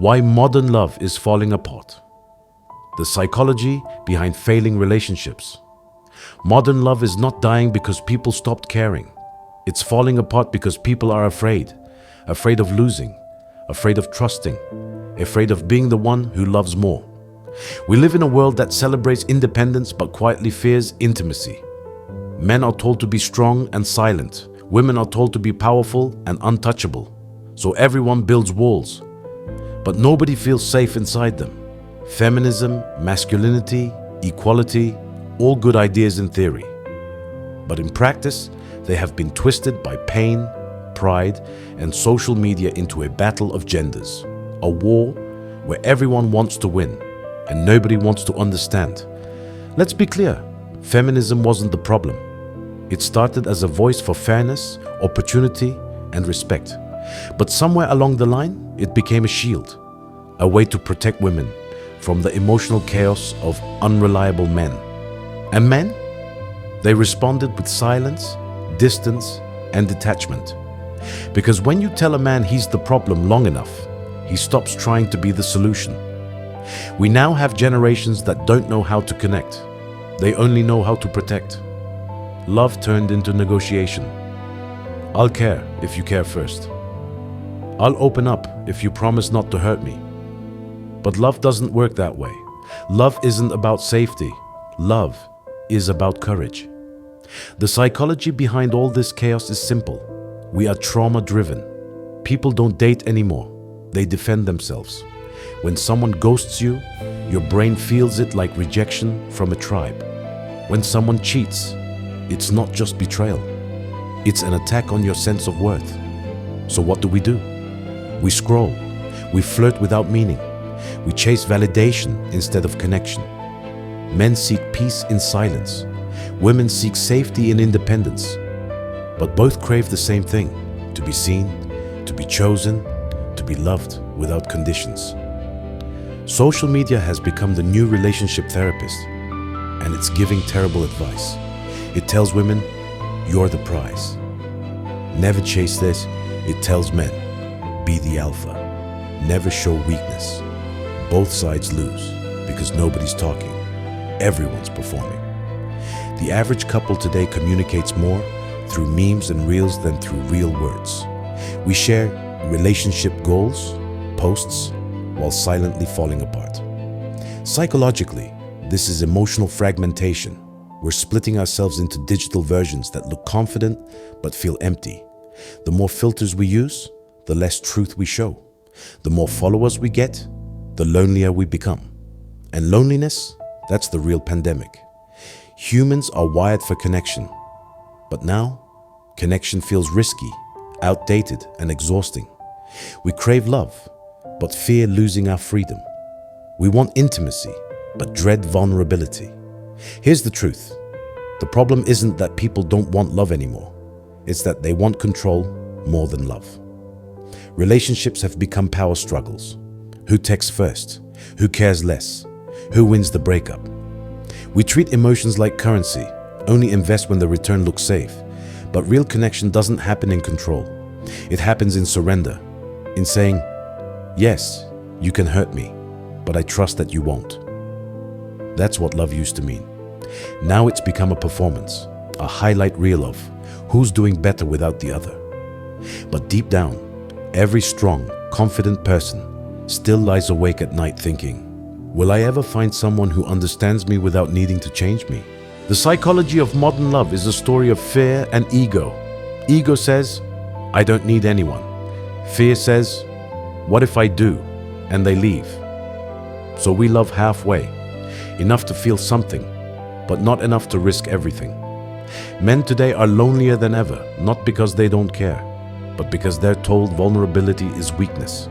Why modern love is falling apart. The psychology behind failing relationships. Modern love is not dying because people stopped caring. It's falling apart because people are afraid. Afraid of losing. Afraid of trusting. Afraid of being the one who loves more. We live in a world that celebrates independence but quietly fears intimacy. Men are told to be strong and silent. Women are told to be powerful and untouchable. So everyone builds walls. But nobody feels safe inside them. Feminism, masculinity, equality, all good ideas in theory. But in practice, they have been twisted by pain, pride, and social media into a battle of genders. A war where everyone wants to win and nobody wants to understand. Let's be clear, feminism wasn't the problem. It started as a voice for fairness, opportunity, and respect. But somewhere along the line, it became a shield, a way to protect women from the emotional chaos of unreliable men. And men? They responded with silence, distance, and detachment. Because when you tell a man he's the problem long enough, he stops trying to be the solution. We now have generations that don't know how to connect. They only know how to protect. Love turned into negotiation. I'll care if you care first. I'll open up if you promise not to hurt me. But love doesn't work that way. Love isn't about safety. Love is about courage. The psychology behind all this chaos is simple. We are trauma-driven. People don't date anymore. They defend themselves. When someone ghosts you, your brain feels it like rejection from a tribe. When someone cheats, it's not just betrayal. It's an attack on your sense of worth. So what do? We scroll. We flirt without meaning. We chase validation instead of connection. Men seek peace in silence. Women seek safety in independence. But both crave the same thing: to be seen, to be chosen, to be loved without conditions. Social media has become the new relationship therapist, and it's giving terrible advice. It tells women, you're the prize. Never chase this. It tells men, be the alpha. Never show weakness. Both sides lose because nobody's talking. Everyone's performing. The average couple today communicates more through memes and reels than through real words. We share relationship goals, posts, while silently falling apart. Psychologically, this is emotional fragmentation. We're splitting ourselves into digital versions that look confident but feel empty. The more filters we use, the less truth we show. The more followers we get, the lonelier we become. And loneliness, that's the real pandemic. Humans are wired for connection. But now, connection feels risky, outdated, and exhausting. We crave love, but fear losing our freedom. We want intimacy, but dread vulnerability. Here's the truth. The problem isn't that people don't want love anymore. It's that they want control more than love. Relationships have become power struggles. Who texts first? Who cares less? Who wins the breakup? We treat emotions like currency, only invest when the return looks safe. But real connection doesn't happen in control. It happens in surrender, in saying, yes, you can hurt me, but I trust that you won't. That's what love used to mean. Now it's become a performance, a highlight reel of who's doing better without the other. But deep down, every strong, confident person still lies awake at night thinking, will I ever find someone who understands me without needing to change me? The psychology of modern love is a story of fear and ego. Ego says, I don't need anyone. Fear says, what if I do? And they leave. So we love halfway, enough to feel something, but not enough to risk everything. Men today are lonelier than ever, not because they don't care, but because they're told vulnerability is weakness.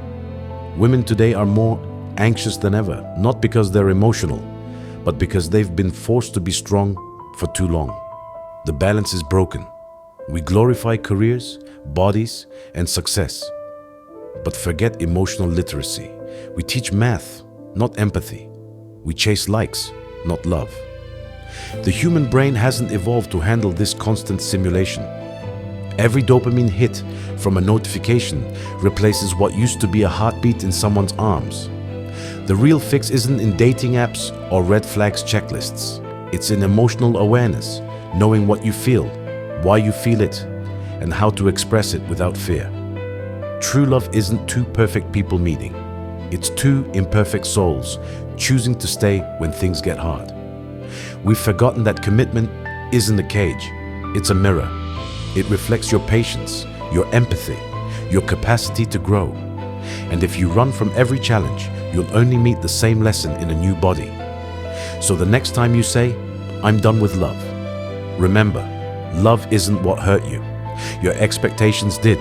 Women today are more anxious than ever, not because they're emotional, but because they've been forced to be strong for too long. The balance is broken. We glorify careers, bodies, and success, but forget emotional literacy. We teach math, not empathy. We chase likes, not love. The human brain hasn't evolved to handle this constant simulation. Every dopamine hit from a notification replaces what used to be a heartbeat in someone's arms. The real fix isn't in dating apps or red flags checklists. It's in emotional awareness, knowing what you feel, why you feel it, and how to express it without fear. True love isn't two perfect people meeting. It's two imperfect souls choosing to stay when things get hard. We've forgotten that commitment isn't a cage, it's a mirror. It reflects your patience, your empathy, your capacity to grow. And if you run from every challenge, you'll only meet the same lesson in a new body. So the next time you say, "I'm done with love," remember, love isn't what hurt you. Your expectations did.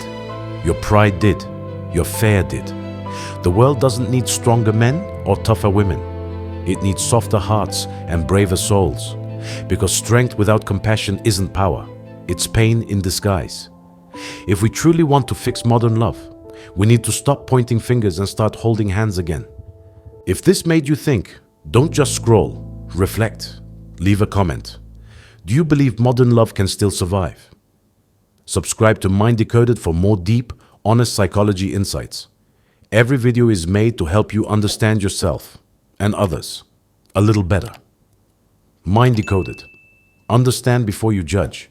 Your pride did. Your fear did. The world doesn't need stronger men or tougher women. It needs softer hearts and braver souls. Because strength without compassion isn't power. It's pain in disguise. If we truly want to fix modern love, we need to stop pointing fingers and start holding hands again. If this made you think, don't just scroll, reflect, leave a comment. Do you believe modern love can still survive? Subscribe to MindDecoded for more deep, honest psychology insights. Every video is made to help you understand yourself and others a little better. MindDecoded. Understand before you judge.